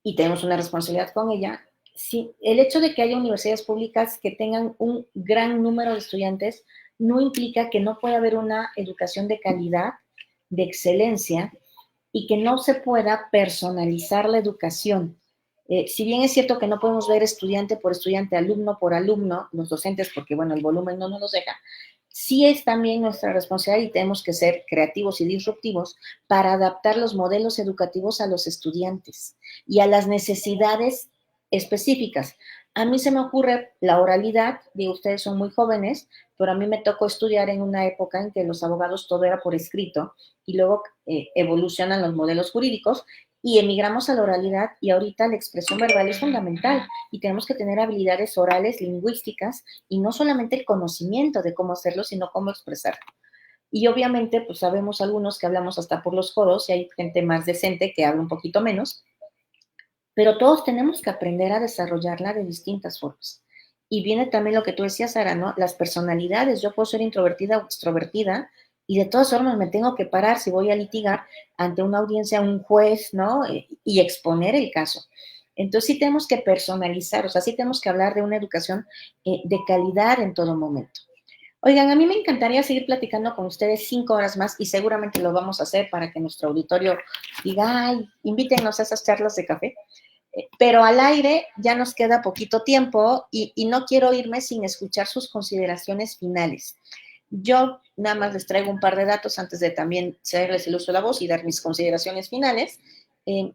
y tenemos una responsabilidad con ella, sí, el hecho de que haya universidades públicas que tengan un gran número de estudiantes no implica que no pueda haber una educación de calidad, de excelencia, y que no se pueda personalizar la educación. Si bien es cierto que no podemos ver estudiante por estudiante, alumno por alumno, los docentes, porque bueno, el volumen no nos los deja, sí es también nuestra responsabilidad y tenemos que ser creativos y disruptivos para adaptar los modelos educativos a los estudiantes y a las necesidades específicas. A mí se me ocurre la oralidad, digo, ustedes son muy jóvenes, pero a mí me tocó estudiar en una época en que los abogados todo era por escrito y luego evolucionan los modelos jurídicos y emigramos a la oralidad, y ahorita la expresión verbal es fundamental y tenemos que tener habilidades orales, lingüísticas, y no solamente el conocimiento de cómo hacerlo, sino cómo expresarlo. Y obviamente, pues sabemos algunos que hablamos hasta por los codos y hay gente más decente que habla un poquito menos, pero todos tenemos que aprender a desarrollarla de distintas formas. Y viene también lo que tú decías, Sara, ¿no? Las personalidades. Yo puedo ser introvertida o extrovertida y de todas formas me tengo que parar si voy a litigar ante una audiencia, un juez, ¿no? Y exponer el caso. Entonces sí tenemos que personalizar, o sea, sí tenemos que hablar de una educación de calidad en todo momento. Oigan, a mí me encantaría seguir platicando con ustedes 5 horas más y seguramente lo vamos a hacer para que nuestro auditorio diga, ay, invítenos a esas charlas de café. Pero al aire ya nos queda poquito tiempo y no quiero irme sin escuchar sus consideraciones finales. Yo nada más les traigo un par de datos antes de también cederles el uso de la voz y dar mis consideraciones finales.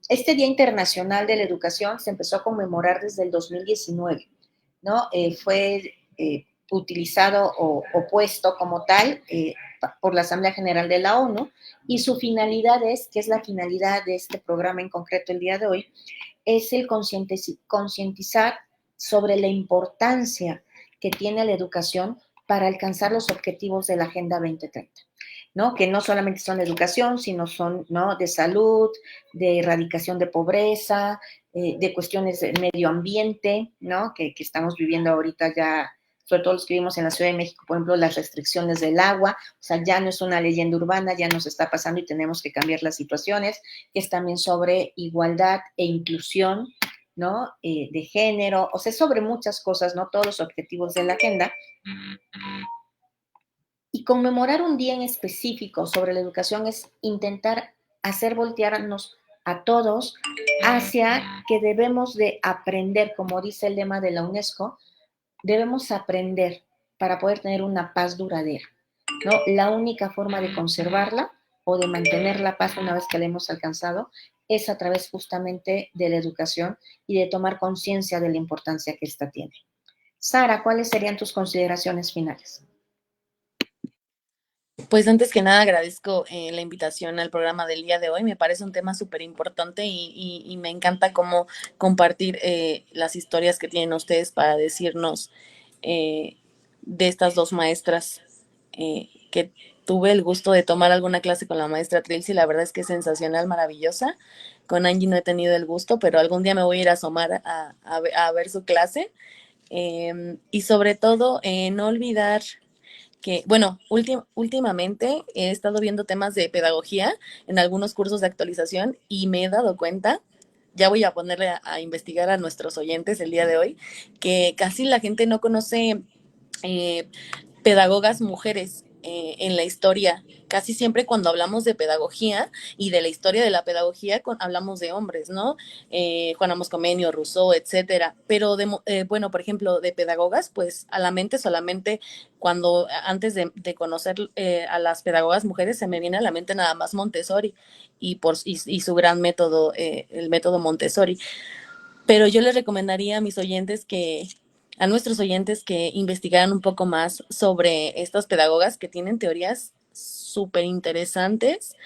Este Día Internacional de la Educación se empezó a conmemorar desde el 2019. ¿no? Fue utilizado o puesto como tal por la Asamblea General de la ONU, y su finalidad es, que es la finalidad de este programa en concreto el día de hoy, es el concientizar sobre la importancia que tiene la educación para alcanzar los objetivos de la Agenda 2030, ¿no? Que no solamente son de educación, sino son, ¿no?, de salud, de erradicación de pobreza, de cuestiones de medio ambiente, ¿no?, que estamos viviendo ahorita ya, sobre todo los que vivimos en la Ciudad de México, por ejemplo, las restricciones del agua, o sea, ya no es una leyenda urbana, ya nos está pasando y tenemos que cambiar las situaciones, que es también sobre igualdad e inclusión, ¿no?, de género, o sea, sobre muchas cosas, ¿no?, todos los objetivos de la agenda. Y conmemorar un día en específico sobre la educación es intentar hacer voltearnos a todos hacia que debemos de aprender, como dice el lema de la UNESCO, debemos aprender para poder tener una paz duradera, ¿no? La única forma de conservarla o de mantener la paz una vez que la hemos alcanzado es a través justamente de la educación y de tomar conciencia de la importancia que ésta tiene. Sara, ¿cuáles serían tus consideraciones finales? Pues antes que nada agradezco la invitación al programa del día de hoy. Me parece un tema súper importante y me encanta cómo compartir las historias que tienen ustedes para decirnos de estas dos maestras que tuve el gusto de tomar alguna clase con la maestra Trilce y la verdad es que es sensacional, maravillosa. Con Angie no he tenido el gusto, pero algún día me voy a ir a asomar a ver su clase. Y sobre todo, no olvidar que, bueno, últimamente he estado viendo temas de pedagogía en algunos cursos de actualización y me he dado cuenta, ya voy a ponerle a investigar a nuestros oyentes el día de hoy, que casi la gente no conoce eh, pedagogas mujeres en la historia. Casi siempre cuando hablamos de pedagogía y de la historia de la pedagogía, hablamos de hombres, ¿no? Juana Moscomenio, Rousseau, etcétera. Pero, bueno, por ejemplo, de pedagogas, pues a la mente solamente cuando antes de conocer a las pedagogas mujeres se me viene a la mente nada más Montessori y su gran método, el método Montessori. Pero yo les recomendaría a mis oyentes a nuestros oyentes que investigaran un poco más sobre estas pedagogas que tienen teorías súper interesantes.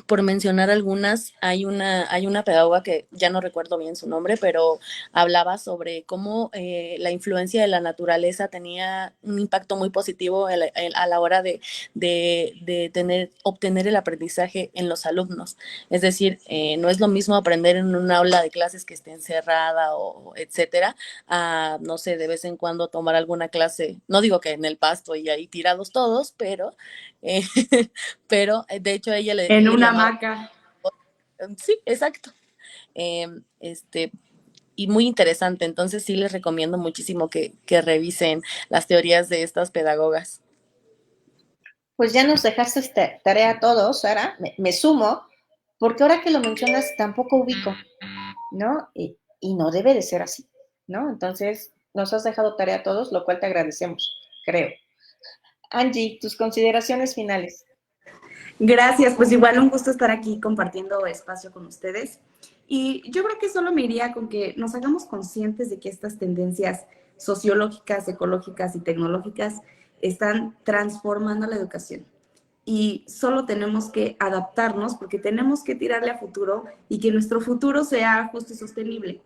Por mencionar algunas, hay una pedagoga que ya no recuerdo bien su nombre, pero hablaba sobre cómo la influencia de la naturaleza tenía un impacto muy positivo a la hora de obtener el aprendizaje en los alumnos. Es decir, no es lo mismo aprender en un aula de clases que esté encerrada o etcétera, a, no sé, de vez en cuando tomar alguna clase, no digo que en el pasto y ahí tirados todos, eh, pero de hecho ella En le una llamaba, hamaca. sí, exacto, eh, este, y muy interesante, entonces sí les recomiendo muchísimo que revisen las teorías de estas pedagogas. Pues ya nos dejaste esta tarea a todos, Sara, me sumo, porque ahora que lo mencionas tampoco ubico, ¿no? Y no debe de ser así, ¿no? Entonces, nos has dejado tarea a todos, lo cual te agradecemos, creo. Angie, tus consideraciones finales. Gracias, pues igual un gusto estar aquí compartiendo espacio con ustedes. Y yo creo que solo me iría con que nos hagamos conscientes de que estas tendencias sociológicas, ecológicas y tecnológicas están transformando la educación. Y solo tenemos que adaptarnos porque tenemos que tirarle a futuro y que nuestro futuro sea justo y sostenible.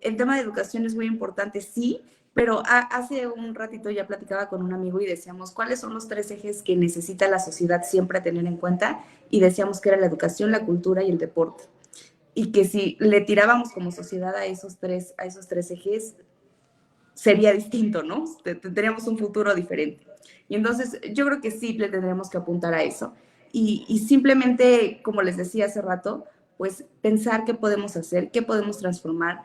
El tema de educación es muy importante, sí, pero hace un ratito ya platicaba con un amigo y decíamos cuáles son los 3 ejes que necesita la sociedad siempre tener en cuenta, y decíamos que era la educación, la cultura y el deporte. Y que si le tirábamos como sociedad a esos tres ejes, sería distinto, ¿no? Tendríamos un futuro diferente. Y entonces yo creo que sí le tendremos que apuntar a eso. Y simplemente, como les decía hace rato, pues pensar qué podemos hacer, qué podemos transformar,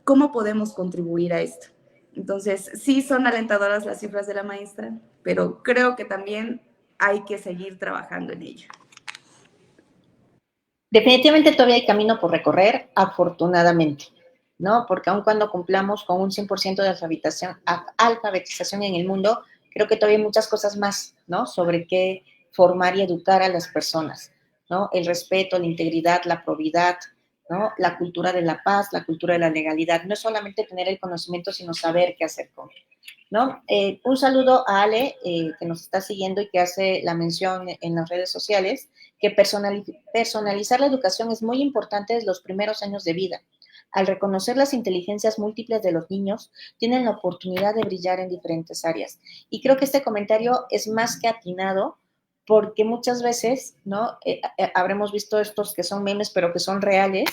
cómo podemos contribuir a esto. Entonces, sí son alentadoras las cifras de la maestra, pero creo que también hay que seguir trabajando en ello. Definitivamente todavía hay camino por recorrer, afortunadamente, ¿no? Porque aun cuando cumplamos con un 100% de alfabetización en el mundo, creo que todavía hay muchas cosas más, ¿no? Sobre qué formar y educar a las personas, ¿no? El respeto, la integridad, la probidad, ¿no? La cultura de la paz, la cultura de la legalidad. No es solamente tener el conocimiento, sino saber qué hacer con él, ¿no? Un saludo a Ale, que nos está siguiendo y que hace la mención en las redes sociales, que personalizar la educación es muy importante desde los primeros años de vida. Al reconocer las inteligencias múltiples de los niños, tienen la oportunidad de brillar en diferentes áreas. Y creo que este comentario es más que atinado, porque muchas veces, ¿no? Habremos visto estos que son memes, pero que son reales,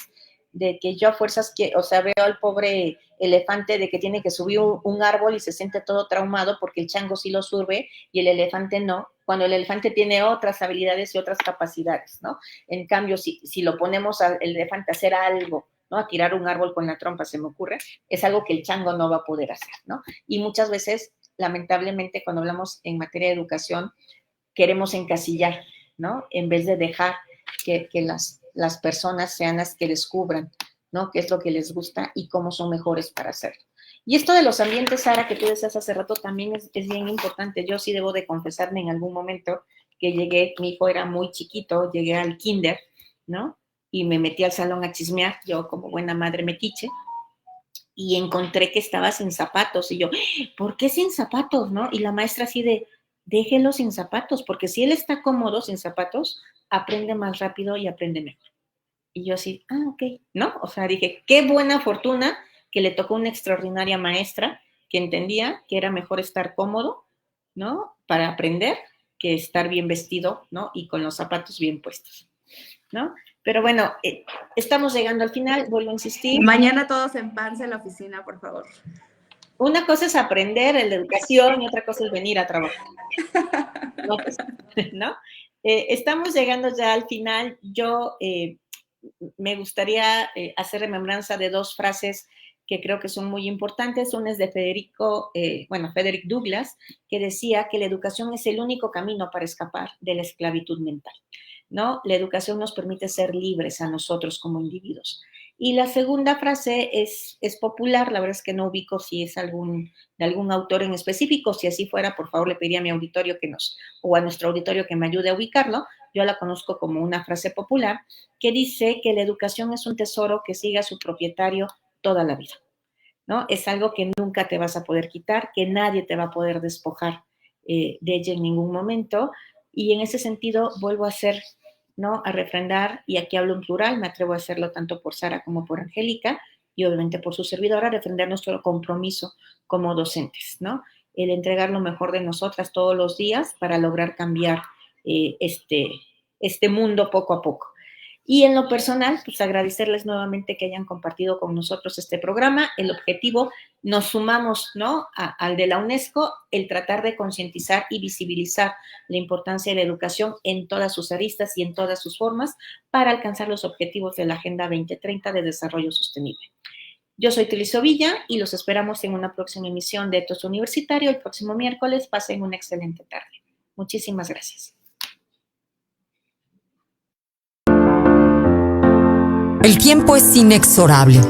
de que yo a fuerzas, veo al pobre elefante de que tiene que subir un árbol y se siente todo traumado porque el chango sí lo sube y el elefante no, cuando el elefante tiene otras habilidades y otras capacidades, ¿no? En cambio, si lo ponemos al elefante a hacer algo, ¿no? A tirar un árbol con la trompa, se me ocurre, es algo que el chango no va a poder hacer, ¿no? Y muchas veces, lamentablemente, cuando hablamos en materia de educación, queremos encasillar, ¿no? En vez de dejar que las personas sean las que descubran, ¿no? Qué es lo que les gusta y cómo son mejores para hacerlo. Y esto de los ambientes, Sara, que tú decías hace rato, también es bien importante. Yo sí debo de confesarme en algún momento que llegué, mi hijo era muy chiquito, llegué al kinder, ¿no? Y me metí al salón a chismear, yo como buena madre metiche, y encontré que estaba sin zapatos. Y yo, ¿por qué sin zapatos, no? Y la maestra así de, déjelo sin zapatos, porque si él está cómodo sin zapatos, aprende más rápido y aprende mejor. Y yo así, ok, ¿no? O sea, dije, qué buena fortuna que le tocó una extraordinaria maestra que entendía que era mejor estar cómodo, ¿no? Para aprender que estar bien vestido, ¿no? Y con los zapatos bien puestos, ¿no? Pero bueno, estamos llegando al final, vuelvo a insistir. Mañana todos en Pance en la oficina, por favor. Una cosa es aprender en la educación y otra cosa es venir a trabajar. ¿No? Estamos llegando ya al final. Yo me gustaría hacer remembranza de dos frases que creo que son muy importantes. Una es de Frederick Douglass, que decía que la educación es el único camino para escapar de la esclavitud mental, ¿no? La educación nos permite ser libres a nosotros como individuos. Y la segunda frase es popular, la verdad es que no ubico si es de algún autor en específico. Si así fuera, por favor, le pediría a mi auditorio o a nuestro auditorio que me ayude a ubicarlo. Yo la conozco como una frase popular que dice que la educación es un tesoro que sigue a su propietario toda la vida, ¿no? Es algo que nunca te vas a poder quitar, que nadie te va a poder despojar de ella en ningún momento. Y en ese sentido vuelvo a hacer, ¿no? A refrendar, y aquí hablo en plural, me atrevo a hacerlo tanto por Sara como por Angélica, y obviamente por su servidora, refrendar nuestro compromiso como docentes, ¿no? El entregar lo mejor de nosotras todos los días para lograr cambiar este mundo poco a poco. Y en lo personal, pues agradecerles nuevamente que hayan compartido con nosotros este programa. El objetivo, nos sumamos, ¿no? Al de la UNESCO, el tratar de concientizar y visibilizar la importancia de la educación en todas sus aristas y en todas sus formas para alcanzar los objetivos de la Agenda 2030 de Desarrollo Sostenible. Yo soy Trilce Ovilla y los esperamos en una próxima emisión de Etos Universitario el próximo miércoles. Pasen una excelente tarde. Muchísimas gracias. El tiempo es inexorable.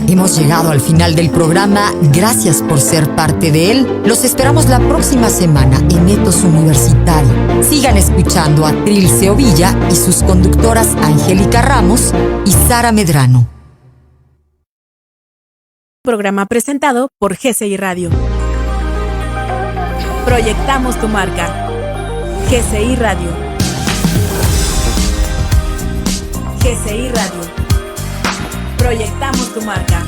Hemos llegado al final del programa. Gracias por ser parte de él. Los esperamos la próxima semana en Etos Universitario. Sigan escuchando a Trilce Ovilla y sus conductoras Angélica Ramos y Sara Medrano. Programa presentado por GCI Radio. Proyectamos tu marca. GCI Radio. GCI Radio. Proyectamos tu marca.